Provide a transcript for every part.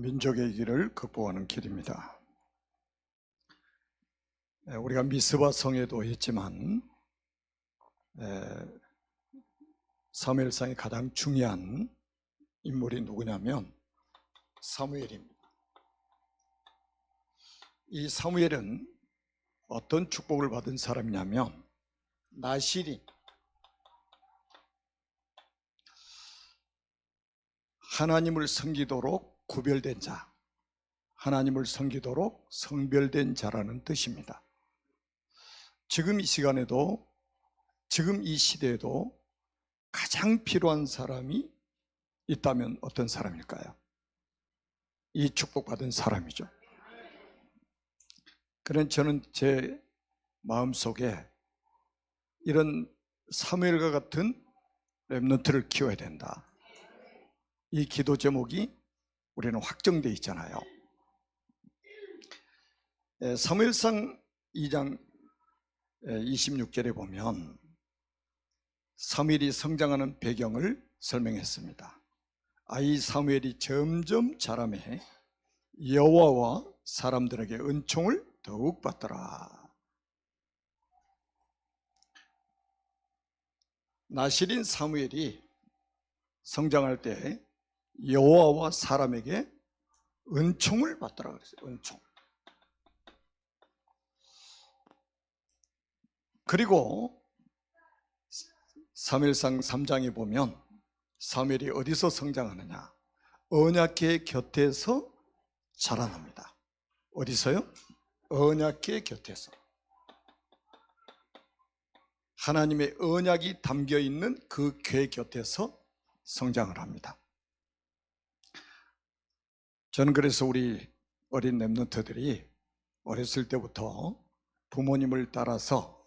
민족의 길을 극복하는 길입니다. 우리가 미스바 성에도 했지만 사무엘상의 가장 중요한 인물이 누구냐면 사무엘입니다. 이 사무엘은 어떤 축복을 받은 사람이냐면 나실이 하나님을 섬기도록 구별된 자, 하나님을 섬기도록 성별된 자라는 뜻입니다. 지금 이 시간에도, 지금 이 시대에도 가장 필요한 사람이 있다면 어떤 사람일까요? 이 축복받은 사람이죠. 그런 저는 제 마음속에 이런 사무엘과 같은 렘넌트를 키워야 된다. 이 기도 제목이 우리는 확정되어 있잖아요. 사무엘상 2장 26절에 보면 사무엘이 성장하는 배경을 설명했습니다. 아이 사무엘이 점점 자라매 여호와와 사람들에게 은총을 더욱 받더라. 나실인 사무엘이 성장할 때 여호와와 사람에게 은총을 받더라 그랬어요. 은총. 그리고 사무엘상 3장에 보면 사무엘이 어디서 성장하느냐? 언약궤 곁에서 자라납니다. 어디서요? 언약궤 곁에서. 하나님의 언약이 담겨있는 그 궤 곁에서 성장을 합니다. 저는 그래서 우리 어린 렘넌트들이 어렸을 때부터 부모님을 따라서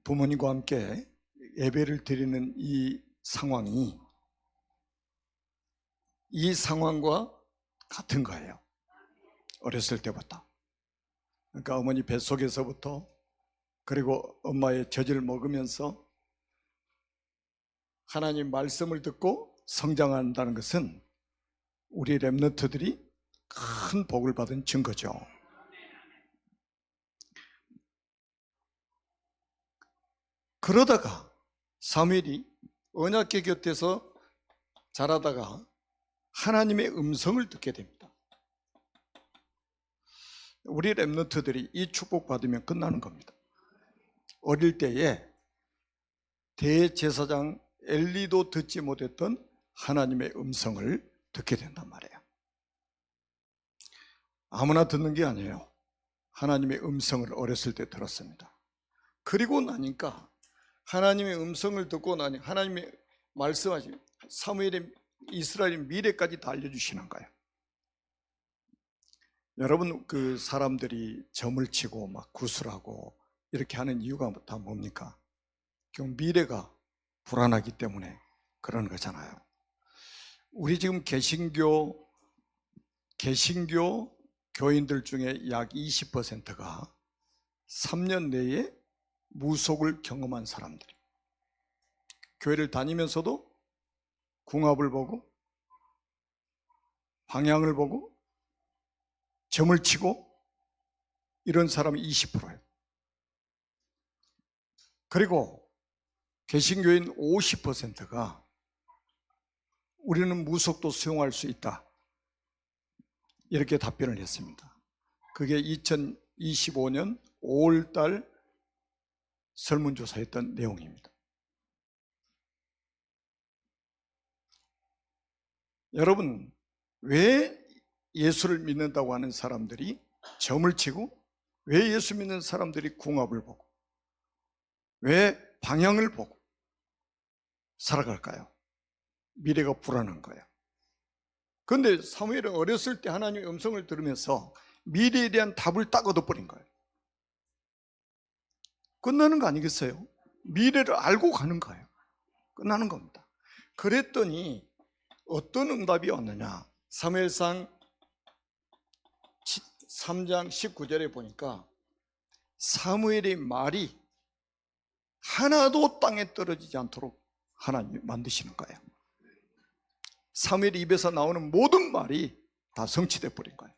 부모님과 함께 예배를 드리는 이 상황이 이 상황과 같은 거예요. 어렸을 때부터. 그러니까 어머니 뱃속에서부터 그리고 엄마의 젖을 먹으면서 하나님 말씀을 듣고 성장한다는 것은 우리 렘넌트들이 큰 복을 받은 증거죠. 그러다가 사무엘이 언약궤 곁에서 자라다가 하나님의 음성을 듣게 됩니다. 우리 렘넌트들이 이 축복 받으면 끝나는 겁니다. 어릴 때에 대제사장 엘리도 듣지 못했던 하나님의 음성을 듣게 된단 말이에요. 아무나 듣는 게 아니에요. 하나님의 음성을 어렸을 때 들었습니다. 그리고 나니까 하나님의 음성을 듣고 나니 하나님의 말씀하신 사무엘의 이스라엘의 미래까지 다 알려주시는 거예요. 여러분, 그 사람들이 점을 치고 막 구슬하고 이렇게 하는 이유가 다 뭡니까? 결국 미래가 불안하기 때문에 그러는 거잖아요. 우리 지금 개신교 교인들 중에 약 20%가 3년 내에 무속을 경험한 사람들이 교회를 다니면서도 궁합을 보고 방향을 보고 점을 치고 이런 사람이 20%예요. 그리고 개신교인 50%가 우리는 무속도 수용할 수 있다. 이렇게 답변을 했습니다. 그게 2025년 5월달 설문조사했던 내용입니다. 여러분, 왜 예수를 믿는다고 하는 사람들이 점을 치고, 왜 예수 믿는 사람들이 궁합을 보고, 왜 방향을 보고 살아갈까요? 미래가 불안한 거예요. 그런데 사무엘은 어렸을 때 하나님의 음성을 들으면서 미래에 대한 답을 딱 얻어버린 거예요. 끝나는 거 아니겠어요? 미래를 알고 가는 거예요. 끝나는 겁니다. 그랬더니 어떤 응답이 왔느냐? 사무엘상 3장 19절에 보니까 사무엘의 말이 하나도 땅에 떨어지지 않도록 하나님이 만드시는 거예요. 사무엘 입에서 나오는 모든 말이 다 성취돼 버린 거예요.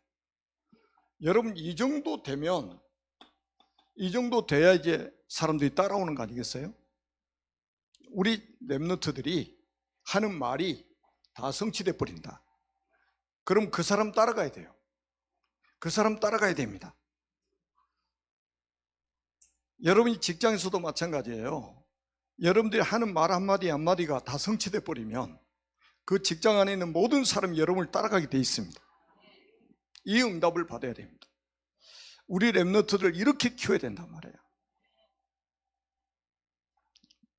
여러분, 이 정도 되면, 이 정도 돼야 이제 사람들이 따라오는 거 아니겠어요? 우리 렘넌트들이 하는 말이 다 성취돼 버린다. 그럼 그 사람 따라가야 돼요. 그 사람 따라가야 됩니다. 여러분이 직장에서도 마찬가지예요. 여러분들이 하는 말 한마디 한마디가 다 성취돼 버리면 그 직장 안에 있는 모든 사람이 여러분을 따라가게 돼 있습니다. 이 응답을 받아야 됩니다. 우리 렘넌트들을 이렇게 키워야 된단 말이에요.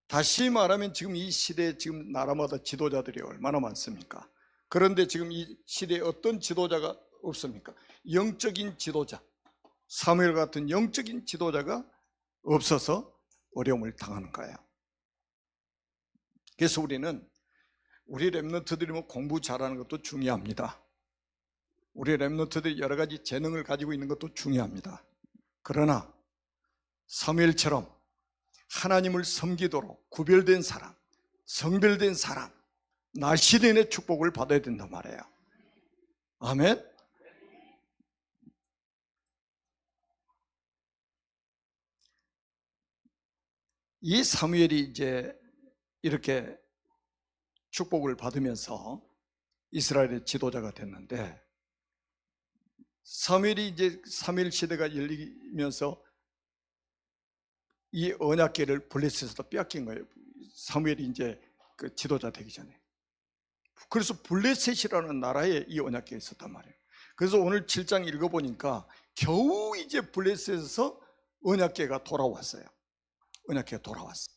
다시 말하면 지금 이 시대에 지금 나라마다 지도자들이 얼마나 많습니까? 그런데 지금 이 시대에 어떤 지도자가 없습니까? 영적인 지도자, 사무엘 같은 영적인 지도자가 없어서 어려움을 당하는 거예요. 그래서 우리 렘넌트들이 뭐 공부 잘하는 것도 중요합니다. 우리 렘넌트들이 여러 가지 재능을 가지고 있는 것도 중요합니다. 그러나 사무엘처럼 하나님을 섬기도록 구별된 사람, 성별된 사람, 나시린의 축복을 받아야 된단 말이에요. 아멘. 이 사무엘이 이제 이렇게 축복을 받으면서 이스라엘의 지도자가 됐는데, 사무엘 시대가 열리면서 이 언약궤를 블레셋에서 빼앗긴 거예요. 사무엘이 이제 그 지도자 되기 전에. 그래서 블레셋이라는 나라에 이 언약궤가 있었단 말이에요. 그래서 오늘 7장 읽어보니까 겨우 이제 블레셋에서 언약궤가 돌아왔어요. 언약궤가 돌아왔어요.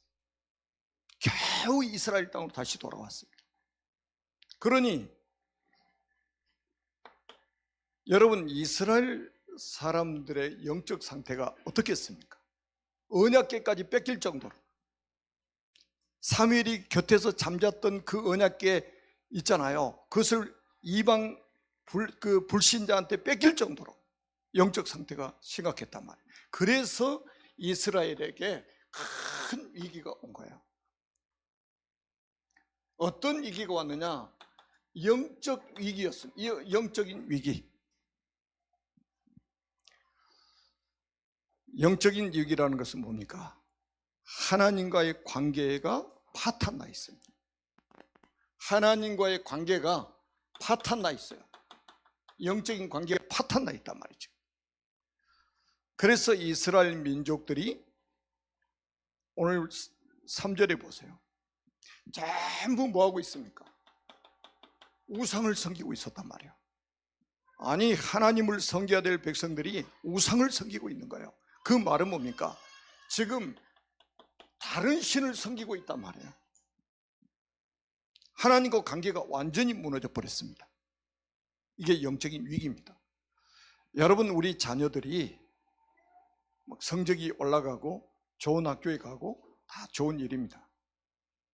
겨우 이스라엘 땅으로 다시 돌아왔어요. 그러니 여러분, 이스라엘 사람들의 영적 상태가 어떻겠습니까? 언약궤까지 뺏길 정도로, 사무엘이 곁에서 잠잤던 그 언약궤 있잖아요. 그것을 이방 불신자한테 뺏길 정도로 영적 상태가 심각했단 말이에요. 그래서 이스라엘에게 큰 위기가 온 거예요. 어떤 위기가 왔느냐? 영적 위기였습니다. 영적인 위기. 영적인 위기라는 것은 뭡니까? 하나님과의 관계가 파탄나 있습니다. 하나님과의 관계가 파탄나 있어요. 영적인 관계가 파탄나 있단 말이죠. 그래서 이스라엘 민족들이 오늘 3절에 보세요. 전부 뭐하고 있습니까? 우상을 섬기고 있었단 말이에요. 아니, 하나님을 섬겨야 될 백성들이 우상을 섬기고 있는 거예요. 그 말은 뭡니까? 지금 다른 신을 섬기고 있단 말이에요. 하나님과 관계가 완전히 무너져 버렸습니다. 이게 영적인 위기입니다. 여러분, 우리 자녀들이 성적이 올라가고 좋은 학교에 가고 다 좋은 일입니다.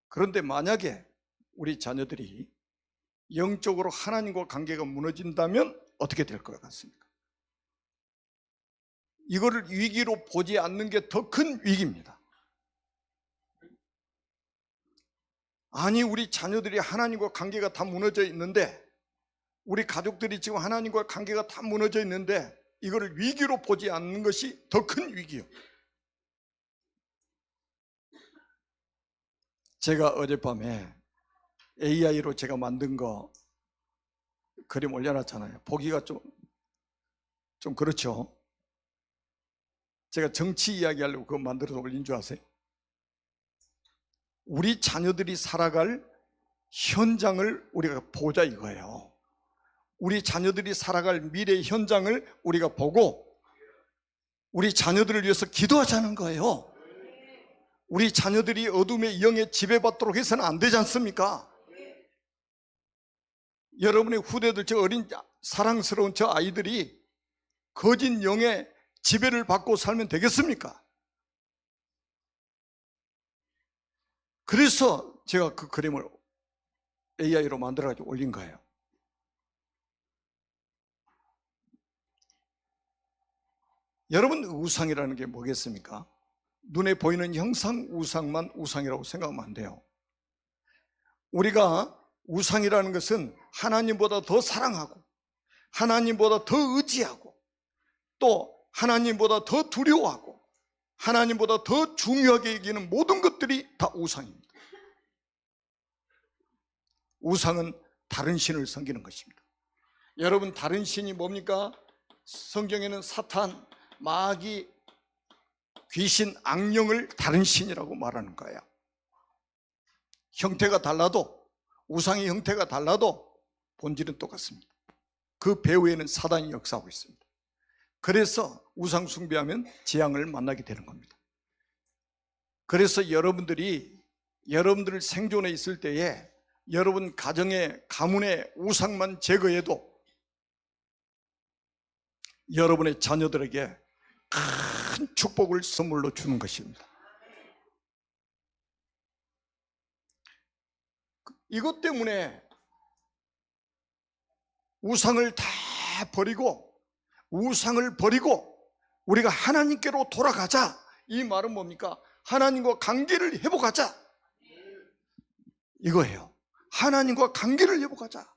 그런데 만약에 우리 자녀들이 영적으로 하나님과 관계가 무너진다면 어떻게 될 것 같습니까? 이거를 위기로 보지 않는 게 더 큰 위기입니다. 아니, 우리 자녀들이 하나님과 관계가 다 무너져 있는데, 우리 가족들이 지금 하나님과 관계가 다 무너져 있는데 이거를 위기로 보지 않는 것이 더 큰 위기예요. 제가 어젯밤에 AI로 제가 만든 거 그림 올려놨잖아요. 보기가 좀 그렇죠. 제가 정치 이야기하려고 그거 만들어서 올린 줄 아세요? 우리 자녀들이 살아갈 현장을 우리가 보자 이거예요. 우리 자녀들이 살아갈 미래의 현장을 우리가 보고 우리 자녀들을 위해서 기도하자는 거예요. 우리 자녀들이 어둠의 영에 지배받도록 해서는 안 되지 않습니까? 여러분의 후대들, 저 어린 사랑스러운 저 아이들이 거짓 영의 지배를 받고 살면 되겠습니까? 그래서 제가 그 그림을 AI로 만들어가지고 올린 거예요. 여러분, 우상이라는 게 뭐겠습니까? 눈에 보이는 형상 우상만 우상이라고 생각하면 안 돼요. 우리가 우상이라는 것은 하나님보다 더 사랑하고 하나님보다 더 의지하고 또 하나님보다 더 두려워하고 하나님보다 더 중요하게 여기는 모든 것들이 다 우상입니다. 우상은 다른 신을 섬기는 것입니다. 여러분, 다른 신이 뭡니까? 성경에는 사탄, 마귀, 귀신, 악령을 다른 신이라고 말하는 거예요. 형태가 달라도, 우상의 형태가 달라도 본질은 똑같습니다. 그 배후에는 사단이 역사하고 있습니다. 그래서 우상 숭배하면 재앙을 만나게 되는 겁니다. 그래서 여러분들을 생존해 있을 때에 여러분 가정의 가문의 우상만 제거해도 여러분의 자녀들에게 큰 축복을 선물로 주는 것입니다. 이것 때문에 우상을 버리고 우리가 하나님께로 돌아가자. 이 말은 뭡니까? 하나님과 관계를 회복하자, 이거예요. 하나님과 관계를 회복하자.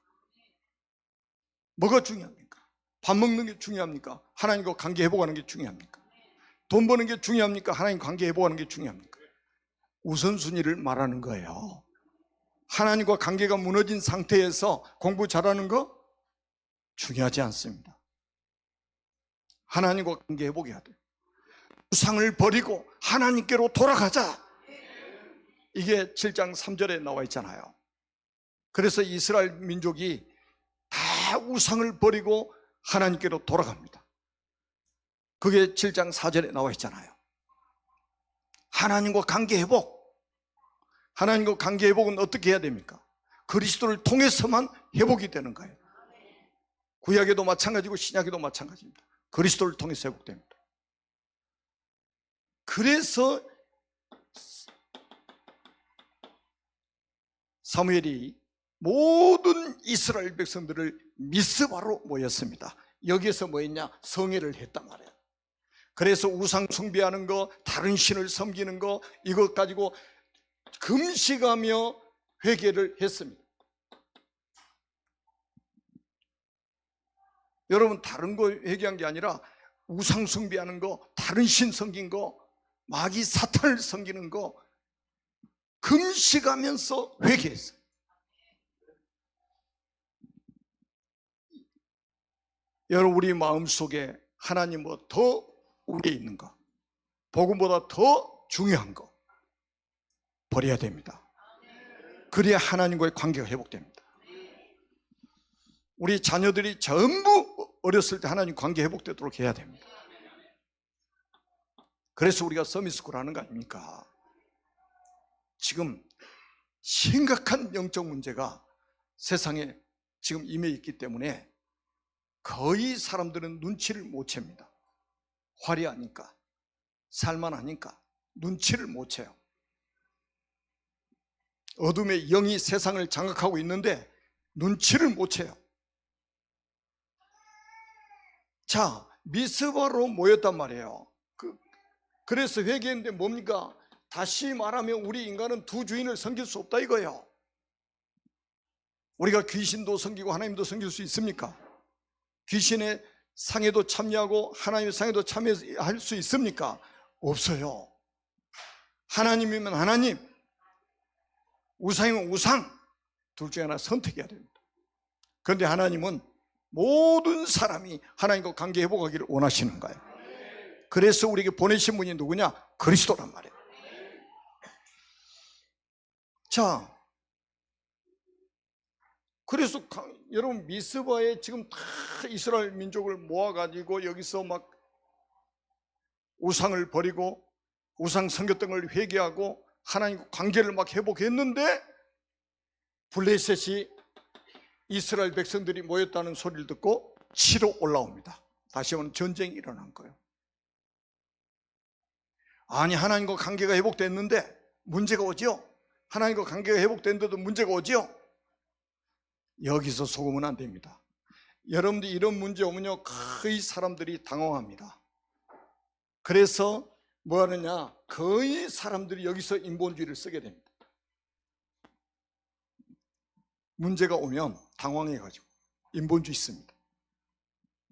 뭐가 중요합니까? 밥 먹는 게 중요합니까? 하나님과 관계 회복하는 게 중요합니까? 돈 버는 게 중요합니까? 하나님 관계 회복하는 게 중요합니까? 우선순위를 말하는 거예요. 하나님과 관계가 무너진 상태에서 공부 잘하는 거 중요하지 않습니다. 하나님과 관계 회복해야 돼요. 우상을 버리고 하나님께로 돌아가자. 이게 7장 3절에 나와 있잖아요. 그래서 이스라엘 민족이 다 우상을 버리고 하나님께로 돌아갑니다. 그게 7장 4절에 나와 있잖아요. 하나님과 관계 회복. 하나님과 관계 회복은 어떻게 해야 됩니까? 그리스도를 통해서만 회복이 되는 거예요. 구약에도 마찬가지고 신약에도 마찬가지입니다. 그리스도를 통해서 회복됩니다. 그래서 사무엘이 모든 이스라엘 백성들을 미스바로 모였습니다. 여기에서 뭐 했냐? 성회를 했단 말이에요. 그래서 우상 숭배하는 거, 다른 신을 섬기는 거, 이것 가지고 금식하며 회개를 했습니다. 여러분, 다른 거 회개한 게 아니라 우상 숭배하는 거, 다른 신 섬긴 거, 마귀 사탄을 섬기는 거 금식하면서 회개했어요. 여러분, 우리 마음속에 하나님보다 더 우리에 있는 거, 복음보다 더 중요한 거 버려야 됩니다. 그래야 하나님과의 관계가 회복됩니다. 우리 자녀들이 전부 어렸을 때 하나님 관계 회복되도록 해야 됩니다. 그래서 우리가 서밋스쿨 하는 거 아닙니까? 지금 심각한 영적 문제가 세상에 지금 임해 있기 때문에 거의 사람들은 눈치를 못 챕니다. 화려하니까, 살만하니까 눈치를 못 채요. 어둠의 영이 세상을 장악하고 있는데 눈치를 못 채요. 자, 미스바로 모였단 말이에요. 그래서 회개했는데 뭡니까? 다시 말하면 우리 인간은 두 주인을 섬길 수 없다 이거예요. 우리가 귀신도 섬기고 하나님도 섬길 수 있습니까? 귀신의 상에도 참여하고 하나님의 상에도 참여할 수 있습니까? 없어요. 하나님이면 하나님, 우상이면 우상, 둘 중에 하나 선택해야 됩니다. 그런데 하나님은 모든 사람이 하나님과 관계 회복하기를 원하시는 거예요. 그래서 우리에게 보내신 분이 누구냐? 그리스도란 말이에요. 자, 그래서 여러분, 미스바에 지금 다 이스라엘 민족을 모아가지고 여기서 막 우상을 버리고 우상 섬겼던 걸 회개하고 하나님과 관계를 막 회복했는데 블레셋이 이스라엘 백성들이 모였다는 소리를 듣고 치러 올라옵니다. 다시 한번 전쟁이 일어난 거예요. 아니, 하나님과 관계가 회복됐는데 문제가 오지요? 하나님과 관계가 회복됐는데도 문제가 오지요? 여기서 속으면 안 됩니다. 여러분들 이런 문제 오면요, 거의 사람들이 당황합니다. 그래서 뭐 하느냐? 거의 사람들이 여기서 인본주의를 쓰게 됩니다. 문제가 오면 당황해가지고 인본주의 씁니다.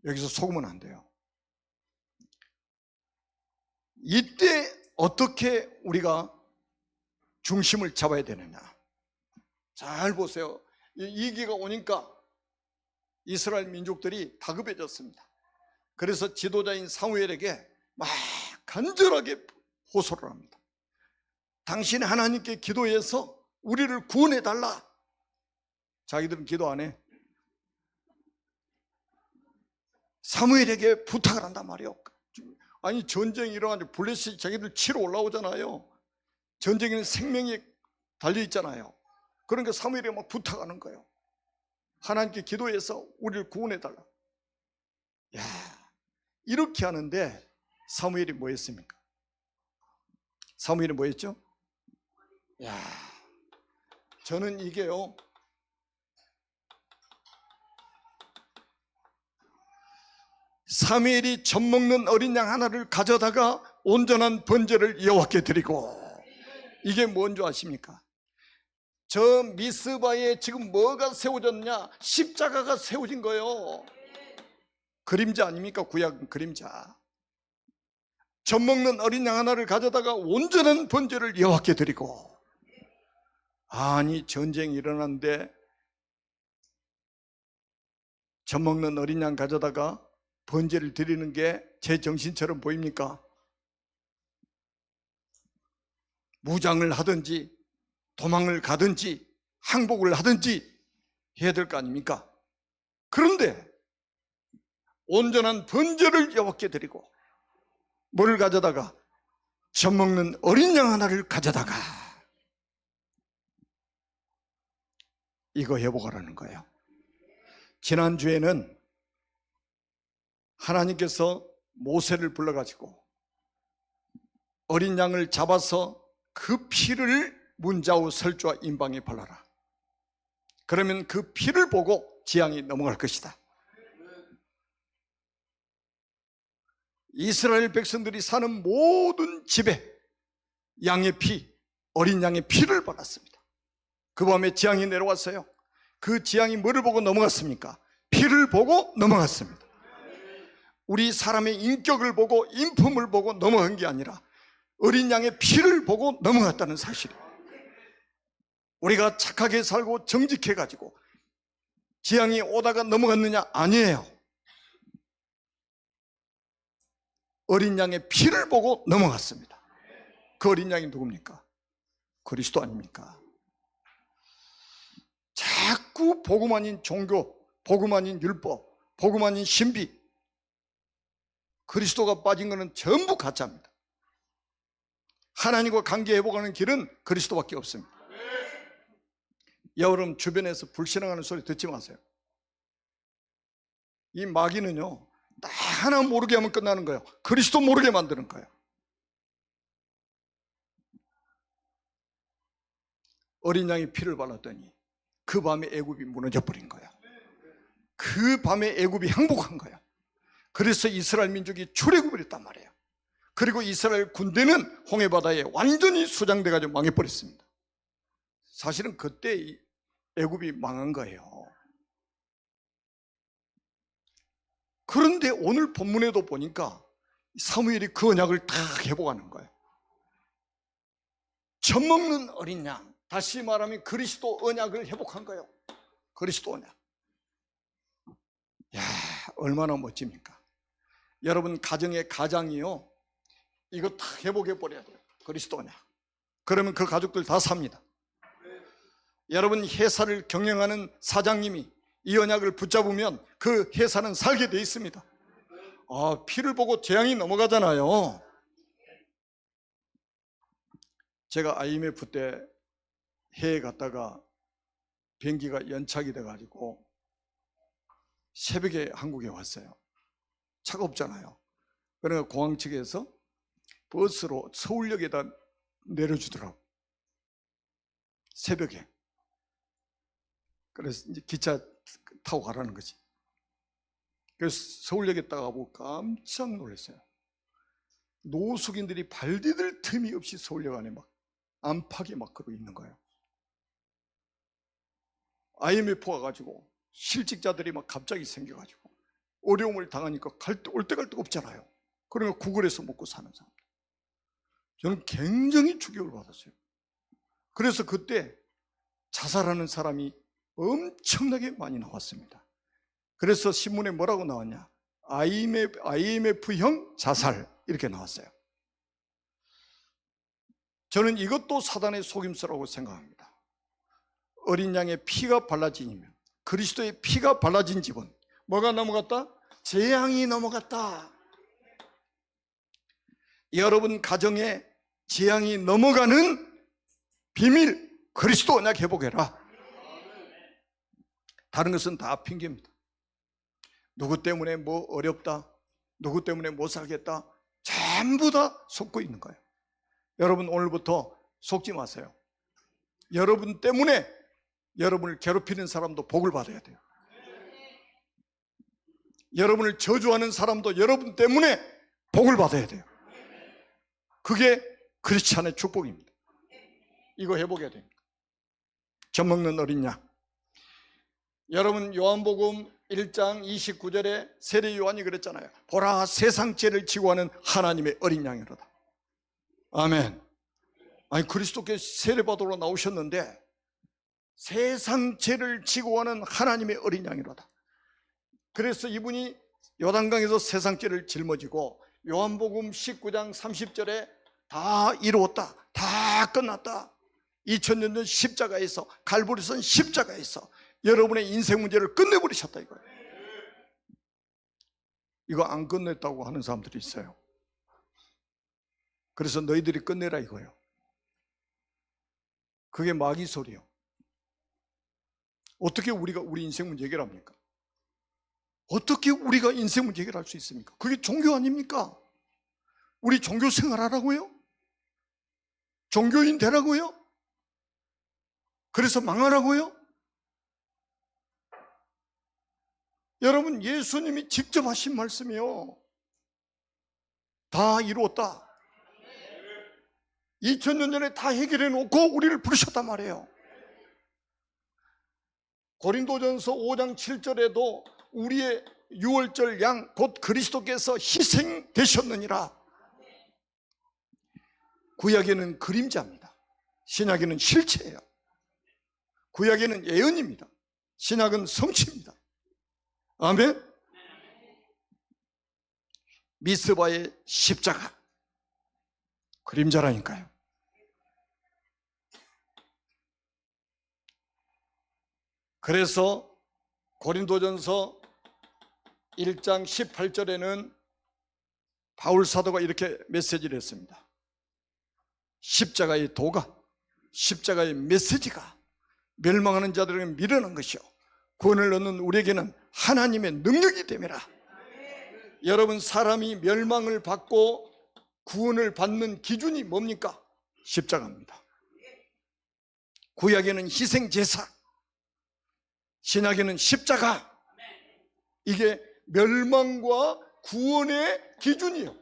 여기서 속으면 안 돼요. 이때 어떻게 우리가 중심을 잡아야 되느냐. 잘 보세요. 위기가 오니까 이스라엘 민족들이 다급해졌습니다. 그래서 지도자인 사무엘에게 막 간절하게 호소를 합니다. 당신 하나님께 기도해서 우리를 구원해달라. 자기들은 기도 안 해. 사무엘에게 부탁을 한단 말이에요. 아니, 전쟁이 일어나서 블레셋이 자기들 치러 올라오잖아요. 전쟁에는 생명이 달려있잖아요. 그러니까 사무엘이 막 부탁하는 거예요. 하나님께 기도해서 우리를 구원해달라. 야, 이렇게 하는데 사무엘이 뭐 했습니까? 사무엘이 뭐 했죠? 야, 저는 이게요, 사무엘이 젖먹는 어린 양 하나를 가져다가 온전한 번제를 여호와께 드리고, 이게 뭔 줄 아십니까? 저 미스바에 지금 뭐가 세워졌냐? 십자가가 세워진 거예요. 그림자 아닙니까? 구약은 그림자. 젖먹는 어린 양 하나를 가져다가 온전한 번제를 여호와께 드리고, 아니, 전쟁이 일어났는데 젖먹는 어린 양 가져다가 번제를 드리는 게 제 정신처럼 보입니까? 무장을 하든지 도망을 가든지 항복을 하든지 해야 될 거 아닙니까? 그런데 온전한 번제를 여호와께 드리고, 뭘 가져다가? 젖먹는 어린 양 하나를 가져다가 이거 해보라는 거예요. 지난주에는 하나님께서 모세를 불러가지고 어린 양을 잡아서 그 피를 문자우 설주와 임방에 발라라. 그러면 그 피를 보고 재앙이 넘어갈 것이다. 이스라엘 백성들이 사는 모든 집에 양의 피, 어린 양의 피를 발랐습니다. 그 밤에 재앙이 내려왔어요. 그 재앙이 뭐를 보고 넘어갔습니까? 피를 보고 넘어갔습니다. 우리 사람의 인격을 보고 인품을 보고 넘어간 게 아니라 어린 양의 피를 보고 넘어갔다는 사실이에요. 우리가 착하게 살고 정직해가지고 재앙이 오다가 넘어갔느냐? 아니에요. 어린 양의 피를 보고 넘어갔습니다. 그 어린 양이 누굽니까? 그리스도 아닙니까? 자꾸 복음 아닌 종교, 복음 아닌 율법, 복음 아닌 신비, 그리스도가 빠진 것은 전부 가짜입니다. 하나님과 관계 회복하는 길은 그리스도밖에 없습니다. 여러분 주변에서 불신앙하는 소리 듣지 마세요. 이 마귀는요, 나 하나 모르게 하면 끝나는 거예요. 그리스도 모르게 만드는 거예요. 어린 양이 피를 발랐더니 그 밤에 애굽이 무너져 버린 거예요. 그 밤에 애굽이 항복한 거예요. 그래서 이스라엘 민족이 출애굽을 했단 말이에요. 그리고 이스라엘 군대는 홍해바다에 완전히 수장돼 가지고 망해버렸습니다. 사실은 그때 애굽이 망한 거예요. 그런데 오늘 본문에도 보니까 사무엘이 그 언약을 다 회복하는 거예요. 젖먹는 어린 양, 다시 말하면 그리스도 언약을 회복한 거예요. 그리스도 언약. 야, 얼마나 멋집니까? 여러분 가정의 가장이요, 이거 다 회복해 버려야 돼요. 그리스도 언약. 그러면 그 가족들 다 삽니다. 여러분 회사를 경영하는 사장님이 이 언약을 붙잡으면 그 회사는 살게 돼 있습니다. 피를 보고 재앙이 넘어가잖아요. 제가 IMF 때 해외 갔다가 비행기가 연착이 돼가지고 새벽에 한국에 왔어요. 차가 없잖아요. 그러니까 공항 측에서 버스로 서울역에다 내려주더라고, 새벽에. 그래서 이제 기차 타고 가라는 거지. 그래서 서울역에 딱 가보고 깜짝 놀랐어요. 노숙인들이 발 디딜 틈이 없이 서울역 안에 막 안팎에 막 그러고 있는 거예요. IMF 와가지고 실직자들이 막 갑자기 생겨가지고 어려움을 당하니까 올 데 갈 데가 없잖아요. 그러니까 구걸해서 먹고 사는 사람. 저는 굉장히 충격을 받았어요. 그래서 그때 자살하는 사람이 엄청나게 많이 나왔습니다. 그래서 신문에 뭐라고 나왔냐? IMF형 자살 이렇게 나왔어요. 저는 이것도 사단의 속임수라고 생각합니다. 어린 양의 피가 발라지면, 그리스도의 피가 발라진 집은 뭐가 넘어갔다? 재앙이 넘어갔다. 여러분 가정에 재앙이 넘어가는 비밀, 그리스도 언약 회복해라. 다른 것은 다 핑계입니다. 누구 때문에 뭐 어렵다, 누구 때문에 못 살겠다, 전부 다 속고 있는 거예요. 여러분 오늘부터 속지 마세요. 여러분 때문에 여러분을 괴롭히는 사람도 복을 받아야 돼요. 여러분을 저주하는 사람도 여러분 때문에 복을 받아야 돼요. 그게 크리스찬의 축복입니다. 이거 회복해야 됩니다. 젖먹는 어린 양. 여러분 요한복음 1장 29절에 세례 요한이 그랬잖아요. 보라, 세상 죄를 지고 하는 하나님의 어린 양이로다. 아멘. 아니 그리스도께서 세례받으러 나오셨는데 세상 죄를 지고 하는 하나님의 어린 양이로다. 그래서 이분이 요단강에서 세상 죄를 짊어지고 요한복음 19장 30절에 다 이루었다, 다 끝났다, 2000년 전 십자가에서, 갈보리선 십자가에서 여러분의 인생 문제를 끝내버리셨다 이거예요. 이거 안 끝냈다고 하는 사람들이 있어요. 그래서 너희들이 끝내라 이거예요. 그게 마귀 소리예요. 어떻게 우리가 우리 인생 문제 해결합니까? 어떻게 우리가 인생 문제 해결할 수 있습니까? 그게 종교 아닙니까? 우리 종교 생활하라고요? 종교인 되라고요? 그래서 망하라고요? 여러분 예수님이 직접 하신 말씀이요, 다 이루었다. 2000년 전에 다 해결해 놓고 우리를 부르셨단 말이에요. 고린도전서 5장 7절에도 우리의 유월절 양 곧 그리스도께서 희생되셨느니라. 구약에는 그림자입니다. 신약에는 실체예요. 구약에는 예언입니다. 신약은 성취입니다. 아멘. 미스바의 십자가 그림자라니까요. 그래서 고린도전서 1장 18절에는 바울 사도가 이렇게 메시지를 했습니다. 십자가의 도가, 십자가의 메시지가 멸망하는 자들에게 미련한 것이요 구원을 얻는 우리에게는 하나님의 능력이 됨이라. 여러분 사람이 멸망을 받고 구원을 받는 기준이 뭡니까? 십자가입니다. 구약에는 희생제사, 신약에는 십자가. 이게 멸망과 구원의 기준이에요.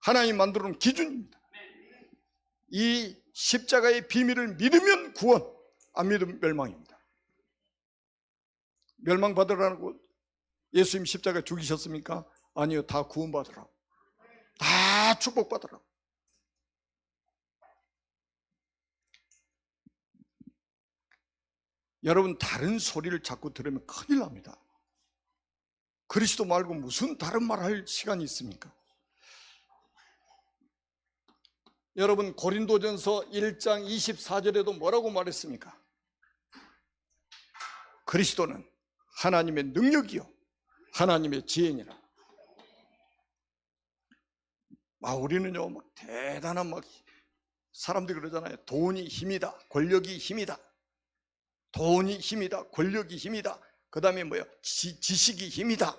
하나님 만들어 놓은 기준입니다. 이 십자가의 비밀을 믿으면 구원, 안 믿으면 멸망입니다. 멸망받으라고 예수님 십자가 죽이셨습니까? 아니요, 다 구원받으라고, 다 축복받으라고. 여러분 다른 소리를 자꾸 들으면 큰일 납니다. 그리스도 말고 무슨 다른 말 할 시간이 있습니까? 여러분 고린도전서 1장 24절에도 뭐라고 말했습니까? 그리스도는 하나님의 능력이요 하나님의 지혜니라. 우리는요 막 대단한 막 사람들이 그러잖아요. 돈이 힘이다, 권력이 힘이다. 돈이 힘이다, 권력이 힘이다. 그 다음에 뭐야? 지식이 힘이다.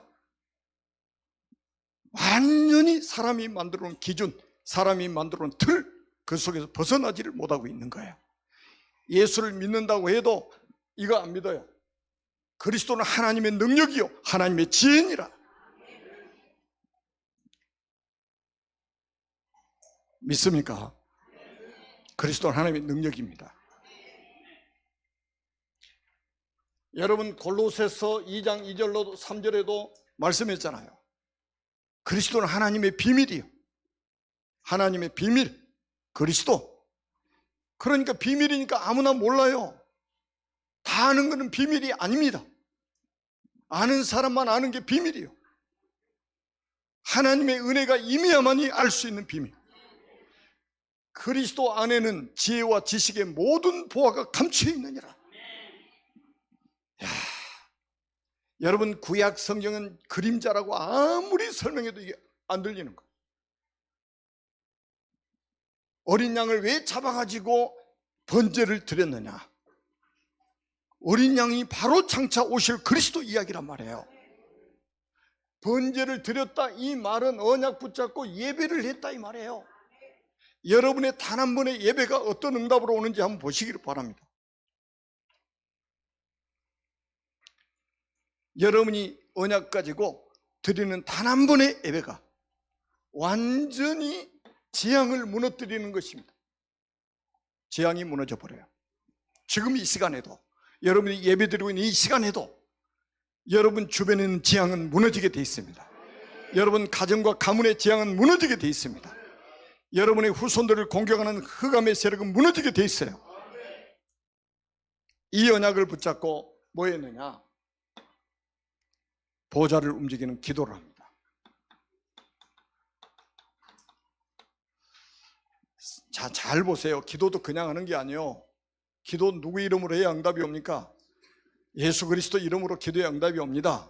완전히 사람이 만들어 놓은 기준, 사람이 만들어 놓은 틀, 그 속에서 벗어나지를 못하고 있는 거예요. 예수를 믿는다고 해도 이거 안 믿어요. 그리스도는 하나님의 능력이요 하나님의 지혜니라. 믿습니까? 그리스도는 하나님의 능력입니다. 여러분 골로새서 2장 2절로 3절에도 말씀했잖아요. 그리스도는 하나님의 비밀이요. 하나님의 비밀, 그리스도. 그러니까 비밀이니까 아무나 몰라요. 다 아는 것은 비밀이 아닙니다. 아는 사람만 아는 게 비밀이요. 하나님의 은혜가 임해야만이 알 수 있는 비밀. 그리스도 안에는 지혜와 지식의 모든 보화가 감추어 있느니라. 야, 여러분, 구약 성경은 그림자라고 아무리 설명해도 이게 안 들리는 거예요. 어린 양을 왜 잡아가지고 번제를 드렸느냐? 어린 양이 바로 장차 오실 그리스도 이야기란 말이에요. 번제를 드렸다, 이 말은 언약 붙잡고 예배를 했다 이 말이에요. 여러분의 단 한 번의 예배가 어떤 응답으로 오는지 한번 보시기를 바랍니다. 여러분이 언약 가지고 드리는 단 한 번의 예배가 완전히 재앙을 무너뜨리는 것입니다. 재앙이 무너져 버려요. 지금 이 시간에도, 여러분이 예배드리고 있는 이 시간에도 여러분 주변에 있는 재앙은 무너지게 돼 있습니다. 여러분 가정과 가문의 재앙은 무너지게 돼 있습니다. 여러분의 후손들을 공격하는 흑암의 세력은 무너지게 돼 있어요. 이 언약을 붙잡고 뭐 했느냐? 보좌를 움직이는 기도를 합니다. 자, 잘 보세요. 기도도 그냥 하는 게 아니에요. 기도 누구 이름으로 해야 응답이 옵니까? 예수 그리스도 이름으로 기도에 응답이 옵니다.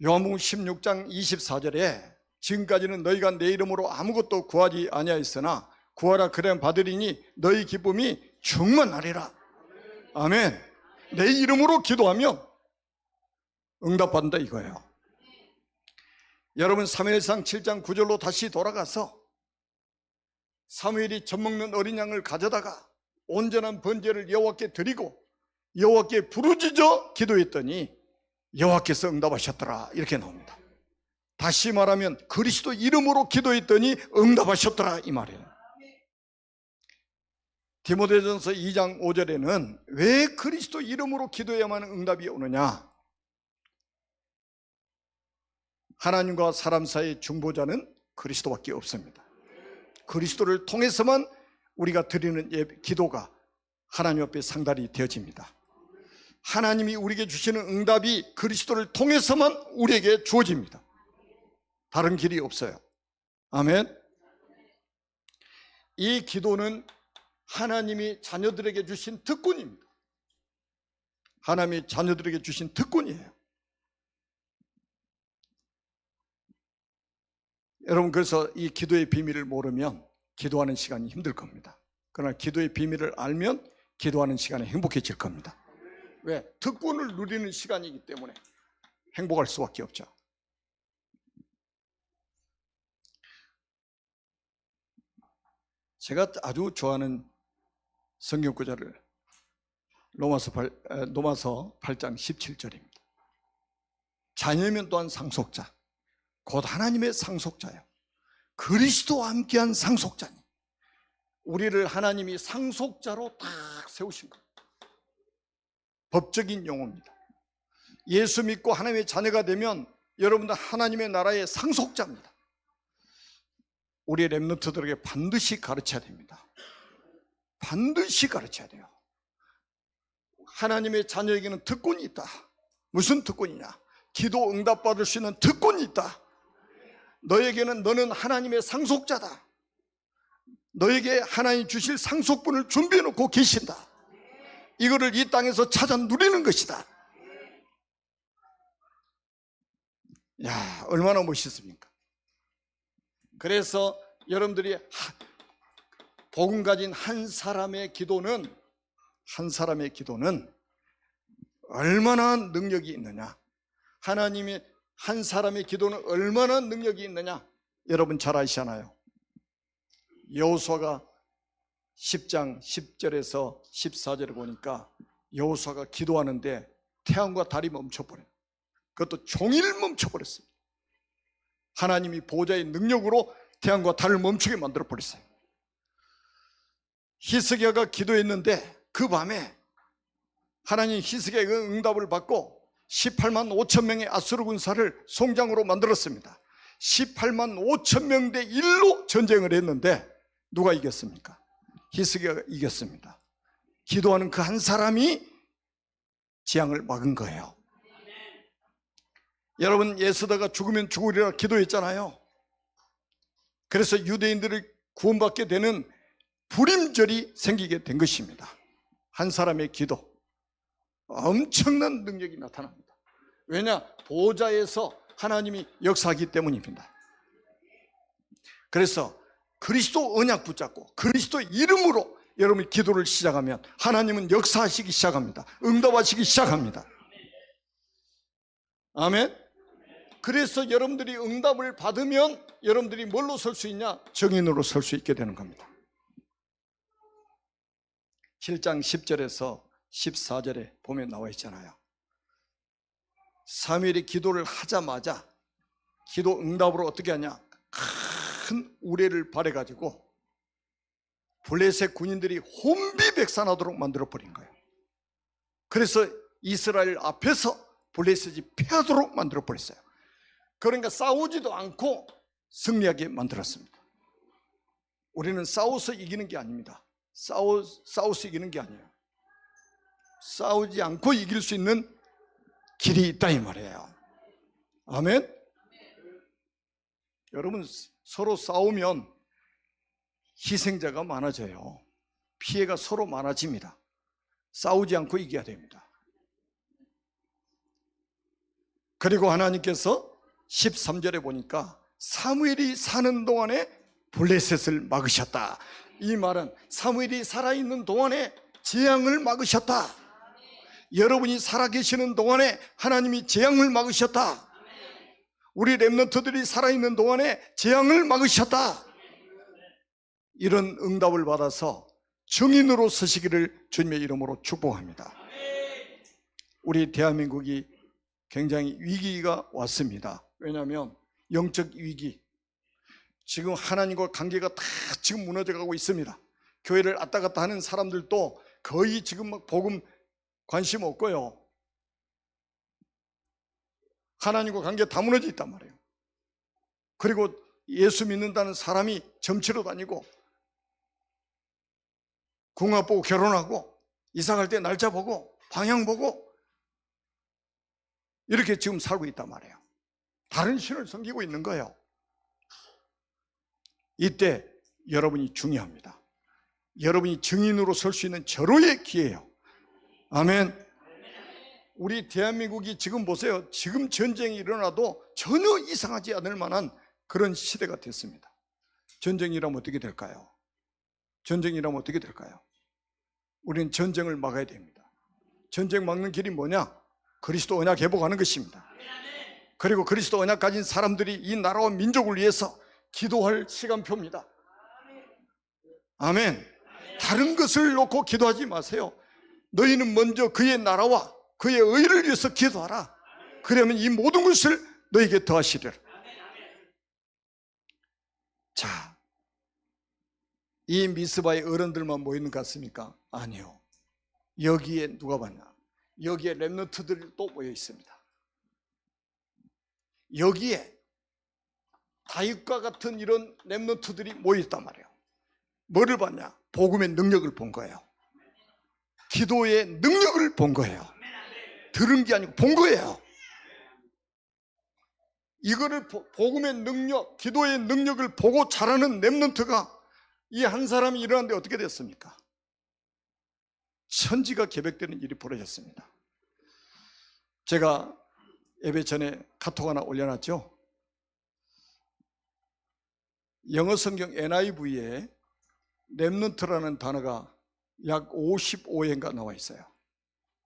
요한복음 16장 24절에 지금까지는 너희가 내 이름으로 아무것도 구하지 아니하였으나 구하라 그래야 받으리니 너희 기쁨이 충만하리라. 아멘. 내 이름으로 기도하면 응답받는다 이거예요. 여러분, 사무엘상 7장 9절로 다시 돌아가서 사무엘이 젖먹는 어린 양을 가져다가 온전한 번제를 여호와께 드리고 여호와께 부르짖어 기도했더니 여호와께서 응답하셨더라 이렇게 나옵니다. 다시 말하면 그리스도 이름으로 기도했더니 응답하셨더라 이 말이에요. 디모데전서 2장 5절에는 왜 그리스도 이름으로 기도해야만 응답이 오느냐? 하나님과 사람 사이의 중보자는 그리스도밖에 없습니다. 그리스도를 통해서만 우리가 드리는 기도가 하나님 앞에 상달이 되어집니다. 하나님이 우리에게 주시는 응답이 그리스도를 통해서만 우리에게 주어집니다. 다른 길이 없어요. 아멘. 이 기도는 하나님이 자녀들에게 주신 특권입니다. 하나님이 자녀들에게 주신 특권이에요. 여러분, 그래서 이 기도의 비밀을 모르면 기도하는 시간이 힘들 겁니다. 그러나 기도의 비밀을 알면 기도하는 시간이 행복해질 겁니다. 왜? 특권을 누리는 시간이기 때문에 행복할 수밖에 없죠. 제가 아주 좋아하는 성경 구절을 로마서 8장 17절입니다. 자녀면 또한 상속자, 곧 하나님의 상속자요, 그리스도와 함께한 상속자니. 우리를 하나님이 상속자로 딱 세우신 겁니다. 법적인 용어입니다. 예수 믿고 하나님의 자녀가 되면 여러분들 하나님의 나라의 상속자입니다. 우리 렘넌트들에게 반드시 가르쳐야 됩니다. 반드시 가르쳐야 돼요. 하나님의 자녀에게는 특권이 있다. 무슨 특권이냐? 기도 응답받을 수 있는 특권이 있다. 너는 하나님의 상속자다. 너에게 하나님 주실 상속분을 준비해 놓고 계신다. 이거를 이 땅에서 찾아 누리는 것이다. 야, 얼마나 멋있습니까? 그래서 여러분들이 복음 가진 한 사람의 기도는 얼마나 능력이 있느냐? 하나님이 한 사람의 기도는 얼마나 능력이 있느냐? 여러분 잘 아시잖아요. 여호수아가 10장 10절에서 14절을 보니까 여호수아가 기도하는데 태양과 달이 멈춰버려요. 그것도 종일 멈춰버렸어요. 하나님이 보좌의 능력으로 태양과 달을 멈추게 만들어버렸어요. 히스기야가 기도했는데 그 밤에 하나님 히스기야의 응답을 받고 18만 5천 명의 아수르 군사를 송장으로 만들었습니다. 18만 5천 명 대 1로 전쟁을 했는데 누가 이겼습니까? 히스기야가 이겼습니다. 기도하는 그 한 사람이 재앙을 막은 거예요. 여러분, 예수다가 죽으면 죽으리라 기도했잖아요. 그래서 유대인들을 구원받게 되는 불임절이 생기게 된 것입니다. 한 사람의 기도, 엄청난 능력이 나타납니다. 왜냐? 보좌에서 하나님이 역사하기 때문입니다. 그래서 그리스도 언약 붙잡고 그리스도 이름으로 여러분이 기도를 시작하면 하나님은 역사하시기 시작합니다. 응답하시기 시작합니다. 아멘. 그래서 여러분들이 응답을 받으면 여러분들이 뭘로 설 수 있냐? 증인으로 설 수 있게 되는 겁니다. 7장 10절에서 14절에 보면 나와 있잖아요. 사무엘이 기도를 하자마자 기도 응답으로 어떻게 하냐? 큰 우레를 발해가지고 블레셋 군인들이 혼비백산하도록 만들어버린 거예요. 그래서 이스라엘 앞에서 블레셋이 패하도록 만들어버렸어요. 그러니까 싸우지도 않고 승리하게 만들었습니다. 우리는 싸워서 이기는 게 아닙니다. 싸워서 이기는 게 아니에요. 싸우지 않고 이길 수 있는 길이 있다 이 말이에요. 아멘. 여러분, 서로 싸우면 희생자가 많아져요. 피해가 서로 많아집니다. 싸우지 않고 이겨야 됩니다. 그리고 하나님께서 13절에 보니까 사무엘이 사는 동안에 블레셋을 막으셨다. 이 말은 사무엘이 살아있는 동안에 재앙을 막으셨다. 여러분이 살아계시는 동안에 하나님이 재앙을 막으셨다. 우리 렘넌트들이 살아있는 동안에 재앙을 막으셨다. 이런 응답을 받아서 증인으로 서시기를 주님의 이름으로 축복합니다. 우리 대한민국이 굉장히 위기가 왔습니다. 왜냐하면 영적 위기, 지금 하나님과 관계가 다 지금 무너져가고 있습니다. 교회를 왔다 갔다 하는 사람들도 거의 지금 막 복음 관심 없고요, 하나님과 관계 다 무너져 있단 말이에요. 그리고 예수 믿는다는 사람이 점치러 다니고 궁합 보고 결혼하고 이사갈 때 날짜 보고 방향 보고 이렇게 지금 살고 있단 말이에요. 다른 신을 섬기고 있는 거예요. 이때 여러분이 중요합니다. 여러분이 증인으로 설 수 있는 절호의 기회예요. 아멘. 우리 대한민국이 지금 보세요. 지금 전쟁이 일어나도 전혀 이상하지 않을 만한 그런 시대가 됐습니다. 전쟁이라면 어떻게 될까요? 전쟁이라면 어떻게 될까요? 우리는 전쟁을 막아야 됩니다. 전쟁 막는 길이 뭐냐? 그리스도 언약 회복하는 것입니다. 그리고 그리스도 언약 가진 사람들이 이 나라와 민족을 위해서 기도할 시간표입니다. 아멘. 다른 것을 놓고 기도하지 마세요. 너희는 먼저 그의 나라와 그의 의를 위해서 기도하라. 그러면 이 모든 것을 너에게 더하시리라. 자, 이 미스바의 어른들만 모이는 것 같습니까? 아니요. 여기에 누가 봤냐? 여기에 렘넌트들이 또 모여 있습니다. 여기에 다윗과 같은 이런 렘넌트들이 모여 있단 말이에요. 뭐를 봤냐? 복음의 능력을 본 거예요. 기도의 능력을 본 거예요. 들은 게 아니고 본 거예요. 이거를 복음의 능력, 기도의 능력을 보고 자라는 렘넌트가 이 한 사람이 일어났는데 어떻게 됐습니까? 천지가 개벽되는 일이 벌어졌습니다. 제가 예배 전에 카톡 하나 올려놨죠. 영어 성경 NIV에 렘넌트라는 단어가 약 55회인가 나와 있어요.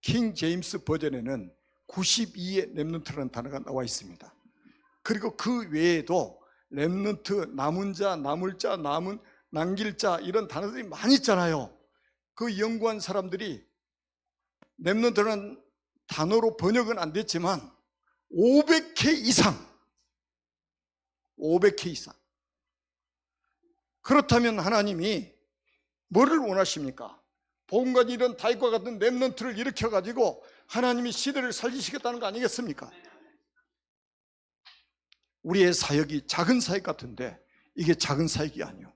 킹 제임스 버전에는 92의 렘넌트라는 단어가 나와 있습니다. 그리고 그 외에도 렘넌트, 남은 자, 남을 자, 남길 자 이런 단어들이 많이 있잖아요. 그 연구한 사람들이 렘넌트라는 단어로 번역은 안 됐지만 500회 이상 그렇다면 하나님이 뭐를 원하십니까? 복음과 이런 다윗과 같은 렘넌트를 일으켜가지고 하나님이 시대를 살리시겠다는 거 아니겠습니까? 우리의 사역이 작은 사역 같은데 이게 작은 사역이 아니요,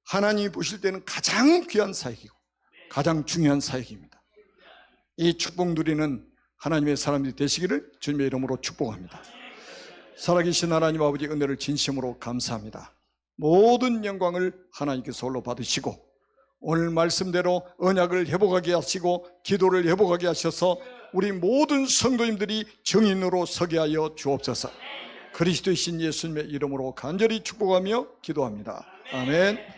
하나님이 보실 때는 가장 귀한 사역이고 가장 중요한 사역입니다. 이 축복 누리는 하나님의 사람들이 되시기를 주님의 이름으로 축복합니다. 살아계신 하나님 아버지, 은혜를 진심으로 감사합니다. 모든 영광을 하나님께서 홀로 받으시고 오늘 말씀대로 언약을 회복하게 하시고 기도를 회복하게 하셔서 우리 모든 성도님들이 정인으로 서게 하여 주옵소서. 그리스도의 신 예수님의 이름으로 간절히 축복하며 기도합니다. 아멘.